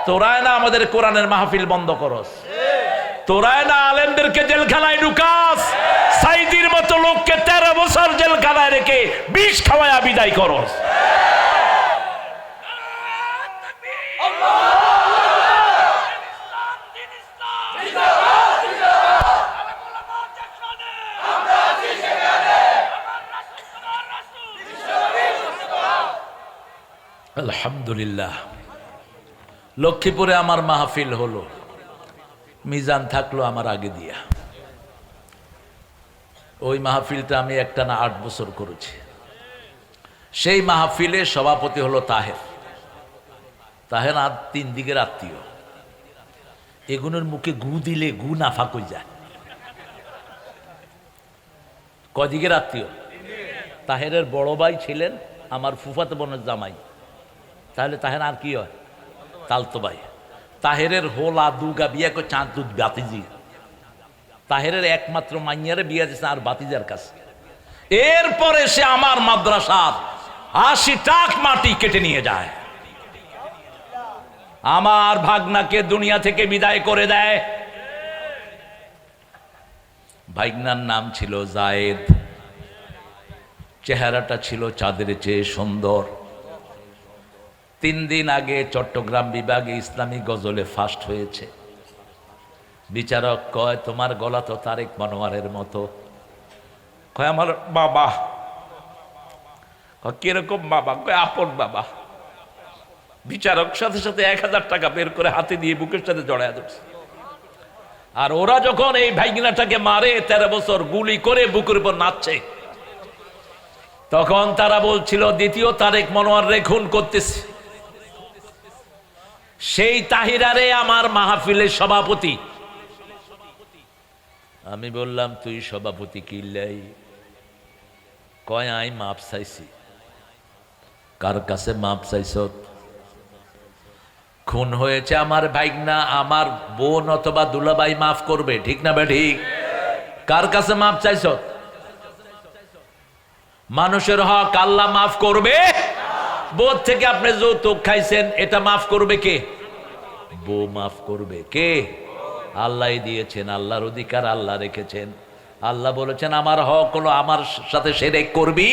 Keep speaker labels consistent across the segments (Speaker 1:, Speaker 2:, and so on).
Speaker 1: তোরাই না আমাদের কোরআনের মাহফিল বন্ধ করস, তোরাই না আলেমদেরকে জেলখানায় ঢুকাস, সাইদির মতো লোককে 13 বছর জেলখানায় রেখে বিষ খাওয়ায়া বিদায় করস। আলহামদুলিল্লাহ, লক্ষ্মীপুরে আমার মাহফিল হলো, মিজান থাকলো আমার আগে দিয়া। ওই মাহফিলটা আমি একটানা 8 বছর করেছি। সেই মাহফিলে সভাপতি হলো তাহের। তাহের আর 3 দিকের আত্মীয়, এগুলোর মুখে গু দিলে গু নাফা কই যায়। কদিকের আত্মীয়? তাহেরের বড় ভাই ছিলেন আমার ফুফাতো বোনের জামাই, তাহলে তাহের আর কি হয়? তালতো ভাই। তাহেরের হোলা দুগা বিয়া করে চাঁদ দুধ বাতিজি, তাহেরের একমাত্র মাইয়ারে বিয়া দিয়েছে আর বাতিজার কাছে। এরপরে সে আমার মাদ্রাসার 80 টাক মাটি কেটে নিয়ে যায়, আমার ভাগনাকে দুনিয়া থেকে বিদায় করে দেয়। ভাগনার নাম ছিল জায়েদ, চেহারাটা ছিল চাঁদের চেয়ে সুন্দর। 3 দিন আগে চট্টগ্রাম বিভাগে ইসলামী গজলে ফার্স্ট হয়েছে। বিচারক কয়, তোমার গলা তো তারেক মনোয়ারের মতো। কয়, আমার বাবা। কিরকম বাবা? কয়, আপন বাবা। বিচারক সাথে সাথে 1000 টাকা বের করে হাতে দিয়ে বুকের সাথে জড়ায় ধরছে। আর ওরা যখন এই ভাইগিনাটাকে মারে, 13 বছর গুলি করে বুকের উপর নাচছে, তখন তারা বলছিল দ্বিতীয় তারেক মনোয়ার রে খুন করতেছে। সেই তাহিরারে আমার মাহফিলের সভাপতি। আমি বললাম, তুই সভাপতি কিল্লাই? কয়, আই মাপ চাইছি। কার কাছে মাপ চাইছ? খুন হয়েছে আমার ভাইগনা, আমার বোন অথবা দুলাভাই মাফ করবে, ঠিক না ঠিক? কার কাছে মাপ চাইছ? মানুষের হক আল্লাহ মাফ করবে? বোধ থেকে আপনি যৌতুক খাইছেন, এটা মাফ করবে কে? বউ মাফ করবে কে? আল্লাহ দিয়েছেন, আল্লাহর অধিকার আল্লাহ রেখেছেন। আল্লাহ বলেছেন, আমার হক হলো আমার সাথে শিরক করবি,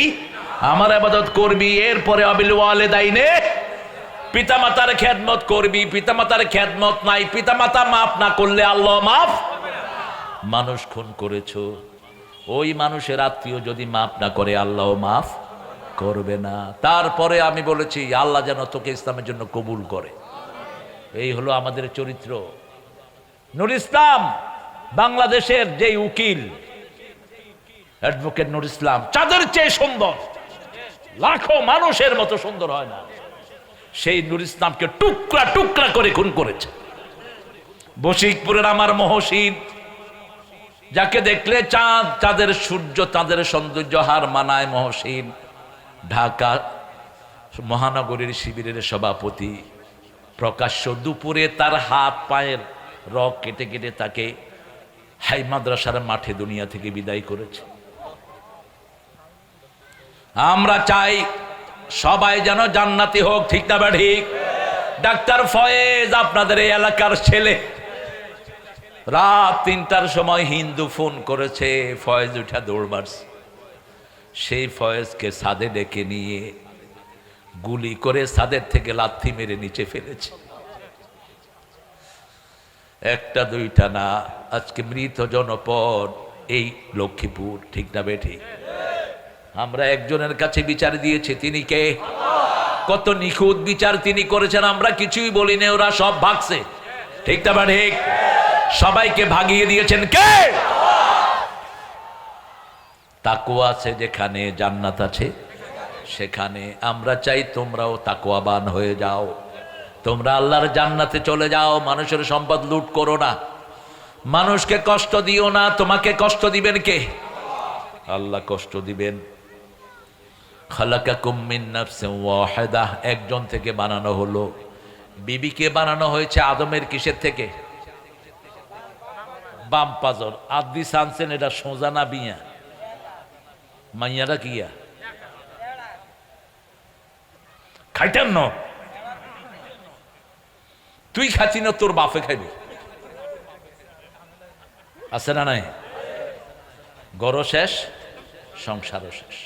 Speaker 1: আমার ইবাদত করবি, এরপরে আবিল ওয়ালিদাইনে পিতামাতার খেদমত করবি। পিতামাতার খেদমত নাই, পিতামাতা মাফ না করলে আল্লাহ মাফ। মানুষ খুন করেছো, ওই মানুষের আত্মীয় যদি মাফ না করে আল্লাহ মাফ করবে না। তারপরে আমি বলেছি, আল্লাহ যেন তোকে ইসলামের জন্য কবুল করে। এই হলো আমাদের চরিত্র। নূর ইসলাম বাংলাদেশের যে উকিল, অ্যাডভোকেট নূর ইসলাম, চাঁদের চেয়ে সুন্দর, লাখো মানুষের মতো সুন্দর হয় না। সেই নূর ইসলামকে টুকরা টুকরা করে খুন করেছে। বশিকপুরের আমার মহসিন, যাকে দেখলে চাঁদ, চাঁদের সূর্য, চাঁদের সৌন্দর্য হার মানায়, মহসিন ঢাকা মহানগরীর শিবিরের সভাপতি, প্রকাশ্য দুপুরে তার হাত পায়ের রগ কেটে কেটে তাকে হাই মাদ্রাসার মাঠে দুনিয়া থেকে বিদায় করেছে। আমরা চাই সবাই যেন জান্নাতি হোক, ঠিক না ঠিক? ডাক্তার ফয়েজ আপনাদের এই এলাকার ছেলে, রাত 3টার সময় হিন্দু ফোন করেছে, ফয়েজ উঠা দৌড় মারছে। সেই ফয়েজকে ছাদে ডেকে নিয়ে গুলি করে ছাদের থেকে লাথি মেরে নিচে ফেলেছে। 1টা 2টা না, আজকে মৃত জনপদ এই লক্ষ্মীপুর, ঠিক না বেঠিক? আমরা একজনের কাছে বিচার দিয়েছি, তিনি কে? কত নিখুঁত বিচার তিনি করেছেন, আমরা কিছুই বলিনি, ওরা সব ভাগছে, ঠিক না ঠিক? সবাইকে ভাগিয়ে দিয়েছেন কে? তাকওয়া আছে যেখানে, জান্নাত আছে সেখানে। আমরা চাই তোমরাও তাকওয়াবান হয়ে যাও, তোমরা আল্লাহর জান্নাতে চলে যাও। মানুষের সম্পদ লুট করো না, মানুষকে কষ্ট দিও না। তোমাকে কষ্ট দিবেন কে? আল্লাহ কষ্ট দিবেন। খালাকাকুম মিন নাফসিন ওয়াহিদাহ, একজন থেকে বানানো হলো। বিবিকে বানানো হয়েছে আদমের কিসের থেকে? বাম পাজর। আদি সানসেন, এটা সোজা না বিয়া? মাইয়ারা কিয়া খাইতেন না? তুই খাচ্ছি না, তোর বাপে খাইবি। আছে না নাই? গড় শেষ, সংসারও শেষ।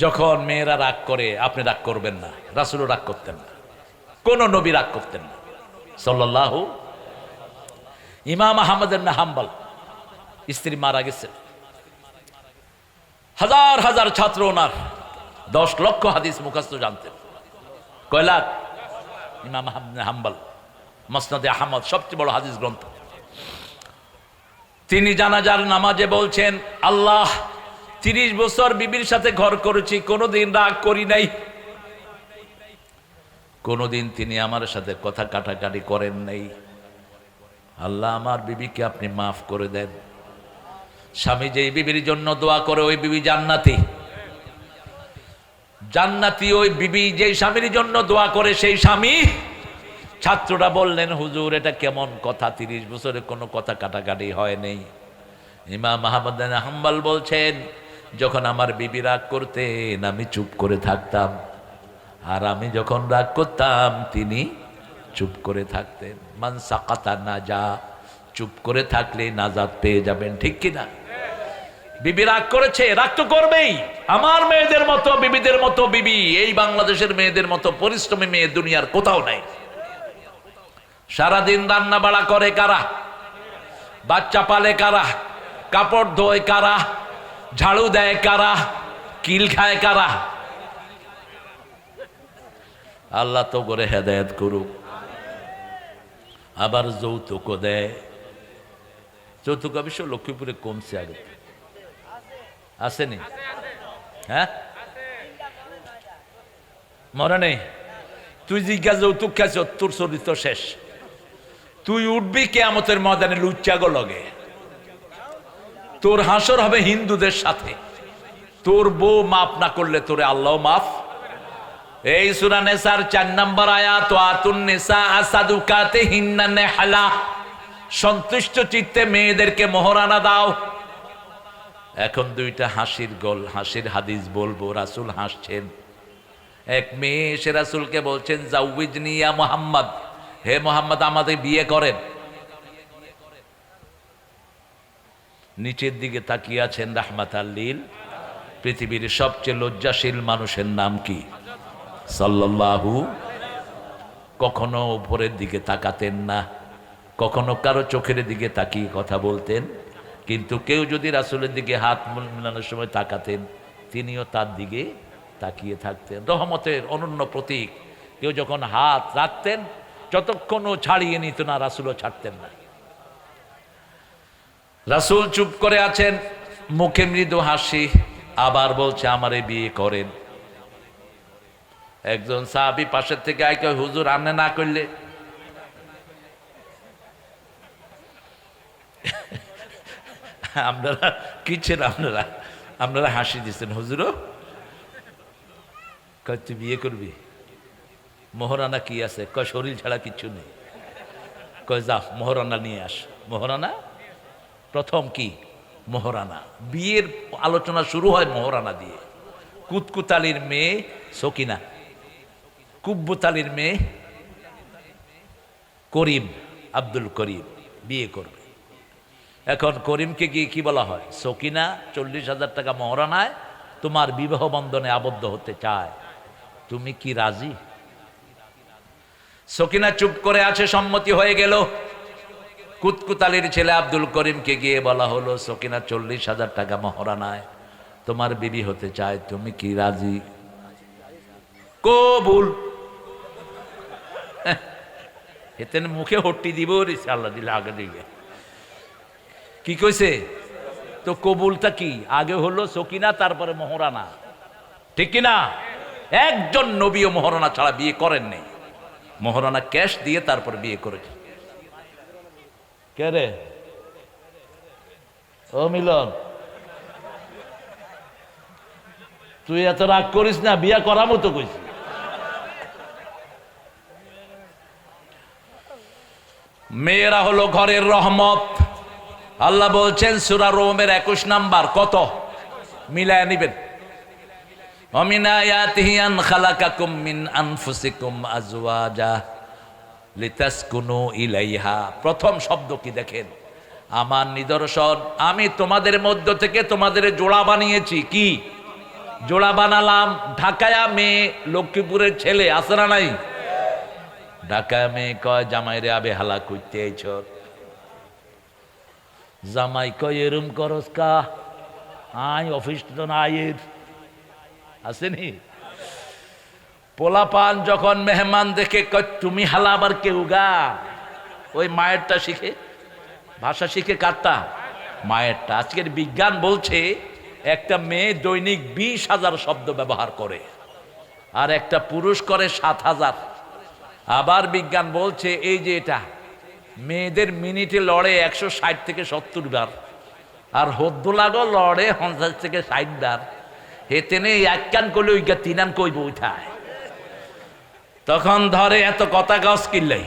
Speaker 1: যখন মেয়েরা রাগ করে, আপনি রাগ করবেন না। রাসূলও রাগ করতেন না, কোন নবী রাগ করতেন না সাল্লাল্লাহু। ইমাম আহমদ ইবনে হাম্বল, স্ত্রী মারা গেছে, হাজার হাজার ছাত্র ওনার, 10 লক্ষ হাদিস মুখস্থ জানতেন। কয় লাখ? ইমাম আহমদ ইবনে হাম্বল, মুসনাদে আহমদ সবচেয়ে বড় হাদিস গ্রন্থ। তিনি জানাজার নামাজে বলছেন, আল্লাহ 30 বছর বিবির সাথে ঘর করেছি, কোনোদিন রাগ করি নাই, কোনোদিন তিনি আমার সাথে কথা কাটাকাটি করেন নাই। আল্লাহ আমার বিবিকে আপনি মাফ করে দেন। স্বামী যেই বিবির জন্য দোয়া করে ওই বিবি জান্নাতি, জান্নাতি ওই বিবি যেই স্বামীর জন্য দোয়া করে সেই স্বামী। ছাত্ররা বললেন, হুজুর এটা কেমন কথা, 30 বছরে কোনো কথা কাটাকাটি হয় নাই। ইমাম আহমদ ইবনে হাম্বল বলছেন, যখন আমার বিবি রাগ করতেন আমি চুপ করে থাকতাম, আর আমি যখন রাগ করতাম তিনি চুপ করে থাকতেন। মান সাকাতা নাজা, চুপ করে থাকলে নাজাত পেয়ে যাবেন, ঠিক কিনা? বিবি রাগ করেছে, রাগ তো করবেই। আমার মেয়েদের মতো বিবিদের মতো বিবি, এই বাংলাদেশের মেয়েদের মতো পরিশ্রমী মেয়ে দুনিয়ার কোথাও নাই। সারাদিন রান্না বাড়া করে কারা? বাচ্চা পালে কারা? কাপড় ধোয় কারা? ঝাড়ু দেয় কারা? কিল খায় কারা? আল্লাহ তো করে হেদায়েত করুক। আবার যৌতুকও দেয়। যৌতুক অবশ্য লক্ষ্মীপুরে কমছে, আগে আসেনি? হ্যাঁ, মনে নেই? তুই জিজ্ঞা যৌতুক খাইছ, তোর চরিত্র শেষ। তুই উঠবি কিয়ামতের ময়দানে লুচ্চাগো লগে, তোর হাসর হবে হিন্দুদের সাথে। তোর বউ মাফ না করলে তোরে আল্লাহ মাফ। এই সূরা নিসার 4 নম্বর আয়াত, আতুন নিসা আসাদুকাতিহিন্না নিহলা, সন্তুষ্ট চিত্তে মেয়েদেরকে মোহরানা দাও। এখন দুইটা হাসির গল, হাসির হাদিস বলবো। রাসূল হাসছেন। এক মেয়ে এসে রাসূলকে বলছেন, জাউইজনি ইয়া মুহাম্মদ, হে মুহাম্মদ আমাদের বিয়ে করেন। নিচের দিকে তাকিয়ে আছেন রাহমাতাল লিল। পৃথিবীর সবচেয়ে লজ্জাশীল মানুষের নাম কি? সাল্লাল্লাহু। কখনো উপরের দিকে তাকাতেন না, কখনো কারো চোখের দিকে তাকিয়ে কথা বলতেন, কিন্তু কেউ যদি রাসূলের দিকে হাত মেলানোর সময় তাকাতেন, তিনিও তার দিকে তাকিয়ে থাকতেন। রহমতের অনন্য প্রতীক। কেউ যখন হাত রাখতেন, যতক্ষণও ছাড়িয়ে নিত না, রাসূলও ছাড়তেন না। রাসূল চুপ করে আছেন, মুখে মৃদু হাসি, আবার বলছে আমারে বিয়ে করেন। একজন সাহাবী পাশের থেকে আইকে, হুজুর আনে না করলে? আপনারা কি ছিল? আপনারা হাসি দিচ্ছেন। হুজুরও কয় তুই বিয়ে করবি? মোহরানা কি আছে? কয় শরীর ছাড়া কিচ্ছু নেই। কয় যা মোহরানা নিয়ে আস। মোহরানা প্রথম কি? মোহরানা। বিয়ের আলোচনা শুরু হয় মোহরানা দিয়ে। কুতকুতালির মেয়ে সকিনা, কুব্বুতালির মেয়ে করিম, আব্দুল করিম বিয়ে করবে। এখন করিমকে গিয়ে কি বলা হয়? সকিনা 40,000 টাকা মোহরানায় তোমার বিবাহ বন্ধনে আবদ্ধ হতে চায়, তুমি কি রাজি? সকিনা চুপ করে আছে, সম্মতি হয়ে গেল। কুতকুতালির ছেলে আব্দুল করিমকে গিয়ে বলা হলো, সকিনা 40,000 টাকা মোহরানায় তোমার বিবি হতে চায়, তুমি কি রাজি? কবুল। এতেন মুখে হট্টি দিব, আল্লাহ দিলে আগে দিবে। কি কইছে? তো কবুলটা কি? আগে হলো সকিনা, তারপরে মোহরানা, ঠিক কিনা? একজন নবীও মোহরানা ছাড়া বিয়ে করেননি। মোহরানা ক্যাশ দিয়ে তারপরে বিয়ে করেছে। কে রে? ও মিলন, তুই এত রাগ করিস না, বিয়া করা মতো কইছি। মেয়েরা হলো ঘরের রহমত। আল্লাহ বলছেন সূরা রোমের 21 নাম্বার, কত মিলায় নিবেন, ওমিন আয়াতিহি আন খালাকাকুম মিন আনফুসিকুম আজওয়াজা লিতাসকুনু ইলাইহা, প্রথম শব্দ কি দেখেন? আমার নিদর্শন, আমি তোমাদের মধ্য থেকে তোমাদের জোড়া বানিয়েছি। কি জোড়া বানালাম? ঢাকায়া মেয়ে, লক্ষ্মীপুরের ছেলে, আছে না নাই? ঢাকায়া মেয়ে কয় জামাইরে আবে হালা করতে আইছ। জামাই কয় এরম করস কা, আই অফিস তো না আয়ের আসেনি। পোলাপান যখন মেহমান দেখে কয় তুমি হালা, আবার কেউ গা, ওই মায়েরটা শিখে, ভাষা শিখে কারটা? মায়েরটা। আজকের বিজ্ঞান বলছে একটা মেয়ে দৈনিক 20,000 শব্দ ব্যবহার করে, আর একটা পুরুষ করে 7,000। আবার বিজ্ঞান বলছে এই যে এটা মেয়েদের মিনিটে লড়ে 160 থেকে 70 বার, আর হদ্দুলাগো লড়ে 50 থেকে 60 বার। হেতেনে এক কান করলে ওই গা 3 আন কইব উঠায়, তখন ধরে এত কথা গাছ কিনলে।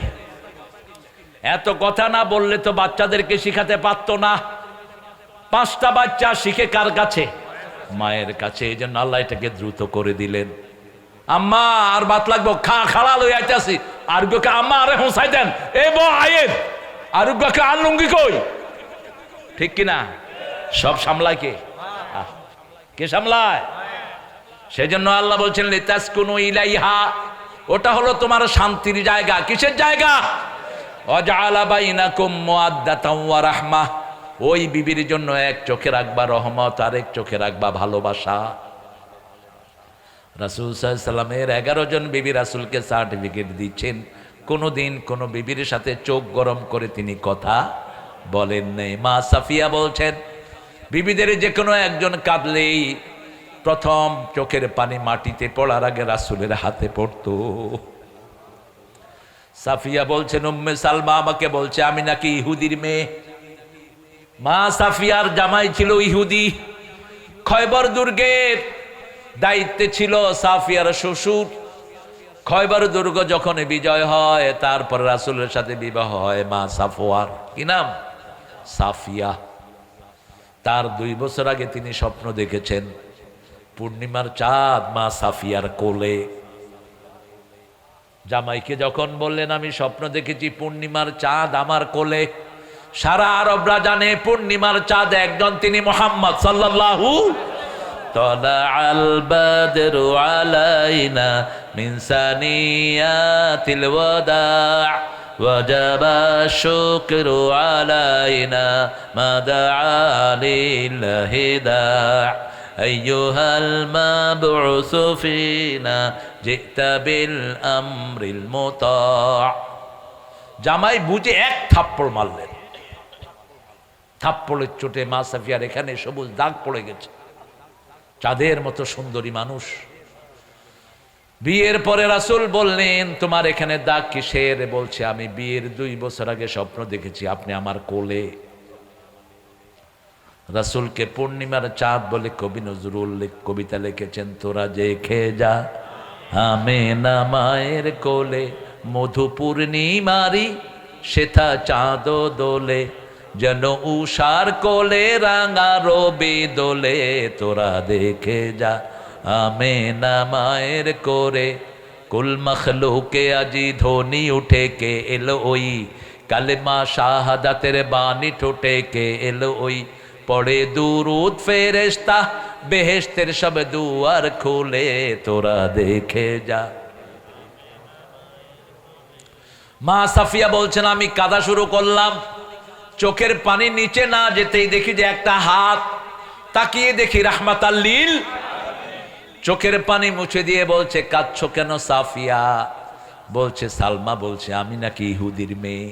Speaker 1: এত কথা না বললে তো বাচ্চাদেরকে শিখাতে পারতো না। 5টা বাচ্চা শিখে কার কাছে? মায়ের কাছে। এই জন্য আল্লাহ এটাকে দ্রুত করে দিলেন। আম্মা আর ভাত লাগবো, খালা লই আইতাছি। আরুগকে আম্মা আরে হোসাই দেন, এ বো আয়ের আরুগকে আনলুঙ্গি কই, ঠিক কিনা? সব সামলায় কে? কে সামলায়? সেজন্য আল্লাহ বলছেন লিতাসকুনু ইলাইহা, ওটা হলো তোমার শান্তির জায়গা। কিসের জায়গা? ওয়াজআলা বাইনাকুম মুআদ্দাতাও ওয়া রাহমাহ, ওই বিবির জন্য এক চোখে রাখবা রহমত, আর এক চোখে রাখবা ভালোবাসা। রাসূল সাল্লাল্লাহু আলাইহি সাল্লামের 11 জন বিবি রাসূলকে সার্টিফিকেট দিচ্ছেন, কোনোদিন কোনো বিবির সাথে চোখ গরম করে তিনি কথা বলেন নাই। মা সাফিয়া বলছেন বিবিদের যে কোনো একজন কাঁদলেই প্রথম চোখের পানি মাটিতে পড়ার আগে রাসূলের হাতে পড়তো। সাফিয়া বলছেন উম্মে সালমা আমাকে বলছে আমি নাকি ইহুদির মেয়ে। মা সাফিয়ার জামাই ছিল ইহুদি। খয়বর দুর্গের দায়িত্বে ছিল সাফিয়ার শ্বশুর। খয়বর দুর্গ যখন বিজয় হয়, তারপর রাসূলের সাথে বিবাহ হয় মা সাফওয়ার, কি নাম? সাফিয়া। তার 2 বছর আগে তিনি স্বপ্ন দেখেছেন পূর্ণিমার চাঁদ মা সাফিয়ার কোলে। জামাইকে যখন বললেন আমি স্বপ্ন দেখেছি পূর্ণিমার চাঁদ আমার কোলে, সারা আরবরা জানে পূর্ণিমার চাঁদ একজন, তিনি মুহাম্মদ সাল্লাল্লাহু তাআলাল বাদরু আলাইনা মিন সানিয়াতিল ওয়াদা ওয়াজাবা শুকরু আলাইনা মাদআ লিল্লাহি দা আইয়ুহাল মাবউসু ফিনা জিতা বিল আমরিল মুতা। জামাই বুঝে এক থাপ্পড় মারলেন। থাপ্পড়ের চোটে মা সাফিয়ার এখানে সবুজ দাগ পড়ে গেছে। চাঁদের মতো সুন্দরী মানুষ। বিয়ের পরে রাসূল বললেন তোমার এখানে দাগ কিসের? বলছে আমি বিয়ের 2 বছর আগে স্বপ্ন দেখেছি আপনি আমার কোলে। রাসূলকে পূর্ণিমার চাঁদ বলে কবি নজরুল কবিতা লিখেছেন, তোরা যে খেয়ে যা আমেনা মায়ের কোলে, মধু পূর্ণিমারি সেথা চাঁদ দোলে, যেন উষার কোলে রাঙা রবি দোলে, তোরা দেখে যা আমেনা মায়ের কোলে। কুল মখলুকে আজি ধ্বনি উঠে কে এলো ওই, কালেমা শাহাদাতের বাণী ঠোঁটে কে এলো ওই, পড়ে দুরুদ ফেরেশতা বেহেশতের সব দুয়ার খুলে, তোরা দেখে যা। মা সাফিয়া বলছেন আমি কাঁদা শুরু করলাম, চোখের পানি নিচে না যেতেই দেখি যে একটা হাত, তাকিয়ে দেখি রাহমাতাল লিল। চোখের পানি মুছে দিয়ে বলছে কাঁদছো কেন সাফিয়া? বলছে সালমা বলছে আমি নাকি ইহুদির মেয়ে।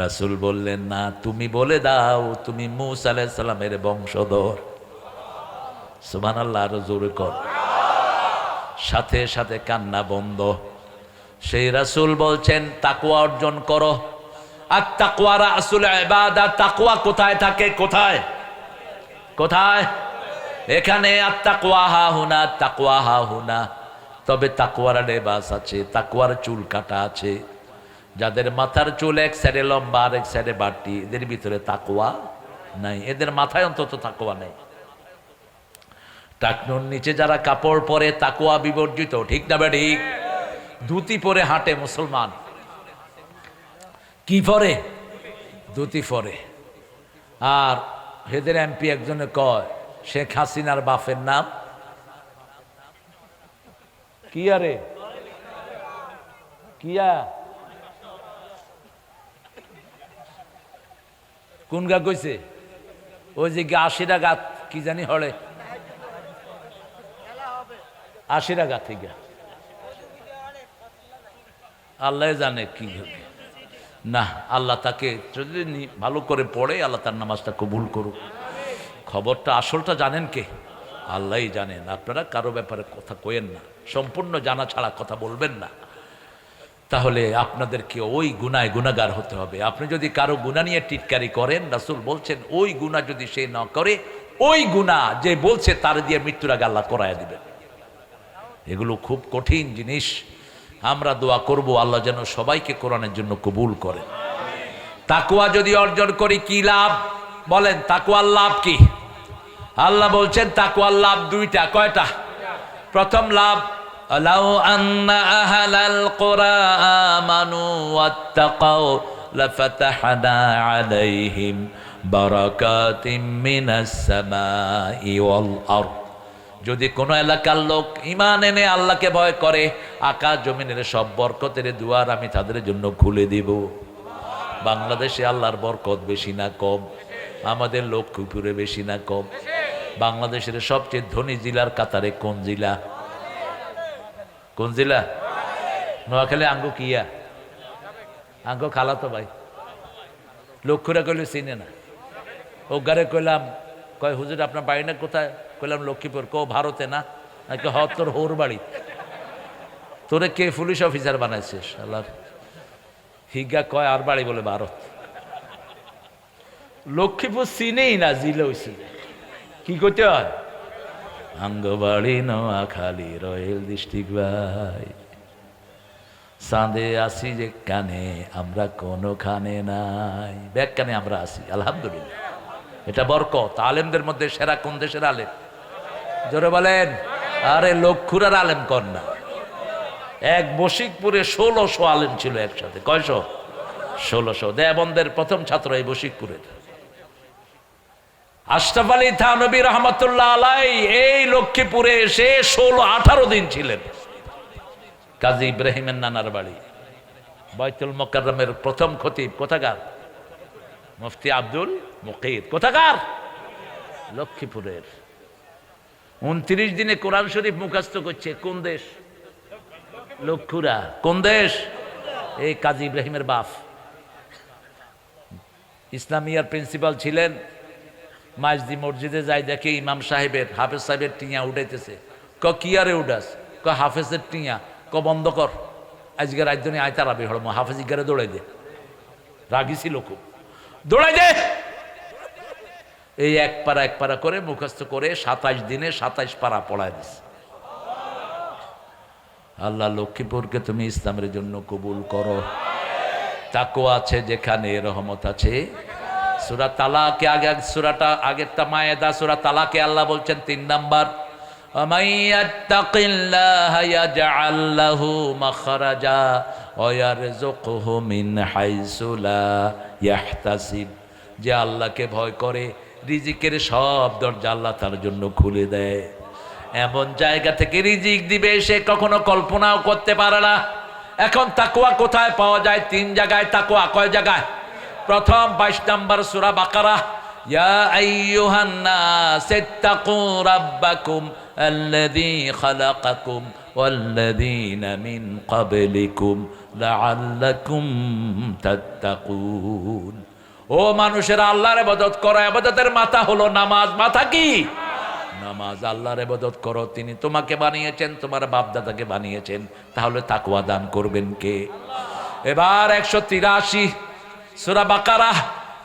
Speaker 1: রাসূল বললেন না, তুমি বলে দাও তুমি মূসা আলাইহিস সালামের বংশধর। সুবহানাল্লাহ, আরো জোরে কর। সাথে সাথে কান্না বন্ধ। সেই রাসূল বলছেন তাকওয়া অর্জন করো। আর তাকওয়া রাসূল ইবাদত। তাকওয়া কোথায় থাকে? কোথায় কোথায়? এখানে। আর তাকওয়া হা হুনা, তাকওয়া হা হুনা। তবে তাকওয়ার লেবাস আছে, তাকওয়ার চুল কাটা আছে। যাদের মাথার চুল এক সাইডে লম্বা আর এক সাইডে বাড়তি, এদের ভিতরে তাকওয়া নাই। এদের মাথায় অন্তত তাকওয়া নেই। টাকনুর নিচে যারা কাপড় পরে তাকওয়া বিবর্জিত, ঠিক না ঠিক? ধুতি পরে হাঁটে মুসলমান, কি পরে? ধুতি পরে। আর হেদের এমপি একজনে কয় শেখ হাসিনার বাপের নাম কি? আরে কিয়া কোন গা কইছে? ওই যে 80 গাত কি জানি হলে 80 গাত থেকে আল্লাহ জানে কি হবে। না, আল্লাহ তাকে যদি ভালো করে পড়ে আল্লাহ তার নামাজটা কবুল করুক। খবরটা আসলটা জানেন কে? আল্লাহই জানেন। আপনারা কারো ব্যাপারে কথা কইেন না, সম্পূর্ণ জানা ছাড়া কথা বলবেন না, তাহলে আপনাদেরকে ওই গুনায় গুনাহগার হতে হবে। আপনি যদি কারো গুনাহ নিয়ে টিটকারি করেন, রাসূল বলছেন ওই গুনাহ যদি সে না করে, ওই গুনাহ যে বলছে তার দিয়ে মৃত্যুর আগে আল্লাহ করায় দিবেন। এগুলো খুব কঠিন জিনিস। আমরা দোয়া করব আল্লাহ যেন সবাইকে কোরআনের জন্য কবুল করেন। তাকওয়া যদি অর্জন করি কি লাভ বলেন? তাকওয়ার লাভ কি? আল্লাহ বলছেন তাকওয়ার লাভ দুইটা। কয়টা? প্রথম লাভ, লাউ আন্না আহলাল কুরা আমানু ওয়াত্তাকাউ লাফাতাহনা আলাইহিম বারাকাতিম মিনাস সামাই ওয়াল আরদ। যদি কোনো এলাকার লোক ঈমান এনে আল্লাহকে ভয় করে, আকাশ জমিনের সব বরকতের দুয়ার আমি তাদের জন্য খুলে দিব। বাংলাদেশে আল্লাহর বরকত বেশি না কম? আমাদের লক্ষ্মীপুরে বেশি না কম? বাংলাদেশের সবচেয়ে ধনী জেলার কাতারে কোন জেলা? কোন জেলা? নোয়াখালী। আঙ্গো কিয়া? আঙ্গো খালা তো ভাই। লক্ষ্মীরা কইলে চিনে না। ওগারে কইলাম, কয় হুজুর আপনার বাড়ি না কোথায়? কইলাম লক্ষ্মীপুর। কো ভারতে না? হ তোর হোর বাড়ি। তোরে কে পুলিশ অফিসার বানাইছিস? আল্লাহ হিগা কয় আর বাড়ি বলে ভারত। লক্ষ্মীপুর চিনেই না, জিলে হয়েছিল। কি করতে হয়? আঙ্গবাড়ি নোয়াখালী রয়েল ডিস্ট্রিক্ট ভাই। চাঁদে আসি যে কানে আমরা কোনোখানে নাই, ব্যাগ কানে আমরা আসি আলহামদুলিল্লাহ। এটা বরকত। আলেমদের মধ্যে সেরা কোন দেশের আলেম? জোরে বলেন। আরে লক্ষুরার আলেম কর না। এক বশিকপুরে 1600 আলেম ছিল একসাথে। কয়শো? 1600। দেবন্দের প্রথম ছাত্র এই বশিকপুরের আশরাফ আলী থানভী রহমতুল্লাহ আলাই এই লক্ষ্মীপুরে এসে 16-18 দিন ছিলেন। কাজী ইব্রাহিমের নানার বাড়ি বাইতুল মোকাররমের প্রথম খতিব কোথাকার? মুফতি আব্দুল মুকিত। কোথাকার? লক্ষ্মীপুরের। 29 দিনে কোরআন শরীফ মুখস্থ করছে। কোন দেশ? লক্ষ্মীপুরা। কোন দেশ? এই কাজী ইব্রাহিমের বাপ। ইসলামিয়ার প্রিন্সিপাল ছিলেন। মাইজদি মসজিদে যাই দেখে ইমাম সাহেবের হাফেজ সাহেবের টিয়া উঠাইতেছে। কি আরে উঠাস? হাফেজের টিয়া। বন্ধ কর, আজকে রাজধানী আয় তারাবি হড়ম। হাফেজ ইগারে দৌড়াই দে। রাগি ছিল খুব। দৌড়াই দে। এই এক পারা করে মুখস্থ করে 27 দিনে 27 পারা পড়ায় দিস। আল্লাহ লক্ষ্মীপুরকে তুমি ইসলামের জন্য কবুল করো। তাকওয়া আছে যেখানে রহমত আছে। সূরা তালাকে সূরাটা আগেরটা মায়েদা, সূরা তালাকে আল্লাহ বলছেন 3 নাম্বার, আমাইয়াত্তাকিল্লাহা ইয়াজআল লাহু মাখরাজা ওয়া ইয়ারযুকহু মিন হাইসু লা ইয়াহতাসিব। যে আল্লাহকে ভয় করে রিজিকের সব দরজা আল্লাহ তার জন্য খুলে দেয়। এমন জায়গা থেকে রিজিক দিবে সে কখনো কল্পনাও করতে পারে না। এখন তাকওয়া কোথায় পাওয়া যায়? 3 জায়গায় তাকওয়া। কয় জায়গায়? প্রথম 22 নম্বর সূরা বাকারা, ইয়া আইয়ুহান নাস ইত্তাকু রাব্বাকুম আল্লাযী খালাকাকুম ওয়াল্লাযীনা মিন ক্বাবলিকুম লাআল্লাকুম তাত্তাকুন। ও মানুষেরা আল্লাহর ইবাদত করো। ইবাদতের মাথা হলো নামাজ। মাথা কি? নামাজ। আল্লাহর ইবাদত করো, তিনি তোমাকে বানিয়েছেন, তোমার বাপ দাদাকে বানিয়েছেন। তাহলে তাকওয়া দান করবেন কে? এবার 183 সূরা বাকারা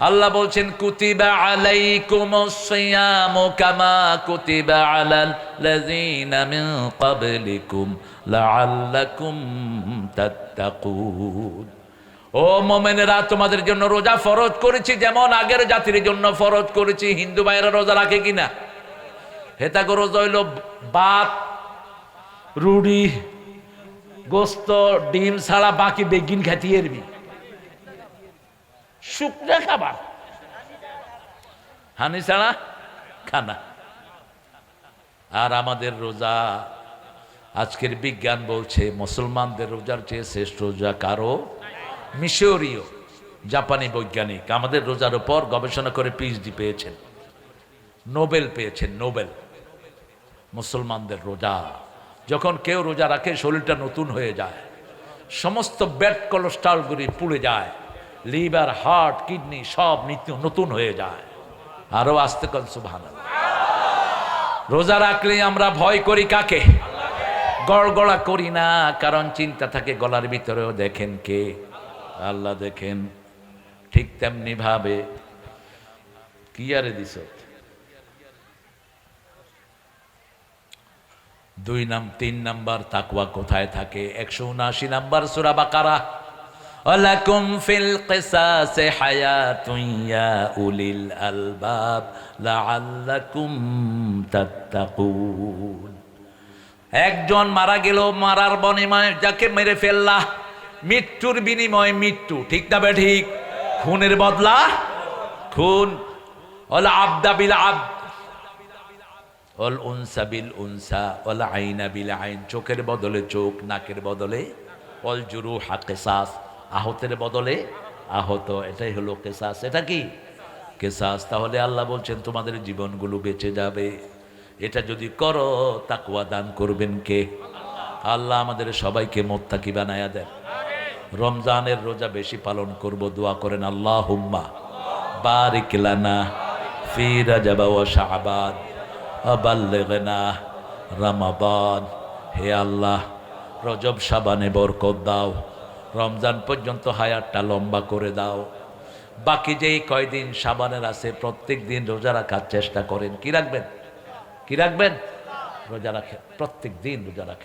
Speaker 1: আল্লাহ বলছেন, কুতিবা আলাইকুমুস সিয়ামু কামা কুতিবা আলাল লাযীনা মিন ক্বাবলিকুম লাআল্লাকুম তাত্তাকুন। ও মুমিনেরা, তোমাদের জন্য রোজা ফরজ করেছি যেমন আগের জাতির জন্য ফরজ করেছি। হিন্দু ভাইয়েরা রোজা রাখে কিনা? হেতা রোজা হইল ভাত, রুটি, গোস্ত, ডিম ছাড়া বাকি বেগিন খাতি এরবি। শুকনা খাবার, হানি ছাড়া খানা। আর আমাদের রোজা, আজকের বিজ্ঞান বলছে মুসলমানদের রোজার চেয়ে শ্রেষ্ঠ রোজা কারো। মিশরীয় জাপানি বৈজ্ঞানিক আমাদের রোজার উপর গবেষণা করে পিএইচডি পেয়েছেন, নোবেল পেয়েছেন, নোবেল। মুসলমানদের রোজা, যখন কেউ রোজা রাখে শরীরটা নতুন হয়ে যায়, সমস্ত ব্যাড কোলেস্ট্রলগুলি পুড়ে যায়, লিভার, হার্ট, কিডনি সব নিত্য নতুন হয়ে যায়। আরো আস্তে কল সুবহানাল্লাহ। রোজা রাখলে আমরা ভয় করি কাকে? গড়গড়া করি না, কারণ চিন্তা থাকে গলার ভিতরেও দেখেন কে? আল্লাহ দেখেন। ঠিক তেমনি ভাবে কি আরে দিস 3 নাম্বার তাকওয়া কোথায় থাকে? 179 নাম্বার সূরা বাকারা। ওয়ালাকুম ফিল কিসাসি হায়াতুন ইয়া উলিল আলবাব লাআল্লাকুম তাত্তাকুন। একজন মারা গেল, মারার বিনিময়ে যাকে মেরে ফেললা, মৃত্যুর বিনিময়ে মৃত্যু, ঠিক না বে ঠিক? খুনের বদলা খুন। ওয়াল আবদা বিল আবদ ওয়াল উনসা বিল উনসা ওয়াল আইনা বিল আইন, চোখের বদলে চোখ, নাকের বদলে। ওয়াল জুরুহা কিসাস, আহতের বদলে আহত, এটাই হলো কিসাস। এটা কি কিসাস? তাহলে আল্লাহ বলছেন তোমাদের জীবনগুলো বেঁচে যাবে। এটা যদি করো, তাকওয়া দান করবেন কে? আল্লাহ আমাদের সবাইকে মুত্তাকি বানায়া দেন। রমজানের রোজা বেশি পালন করব, দোয়া করেন আল্লাহুম্মা বারিক লানা ফি রাজাব ওয়া শাবান ওয়া বাল্লিগনা রমাদান। হে আল্লাহ, রজব শাবানে বরকত দাও, রমজান পর্যন্ত হায়াতটা লম্বা করে দাও। বাকি যেই কয়দিন শাবানের আছে প্রত্যেক দিন রোজা রাখার চেষ্টা করেন। কি রাখবেন? কি রাখবেন? রোজা রাখেন, প্রত্যেক দিন রোজা রাখেন।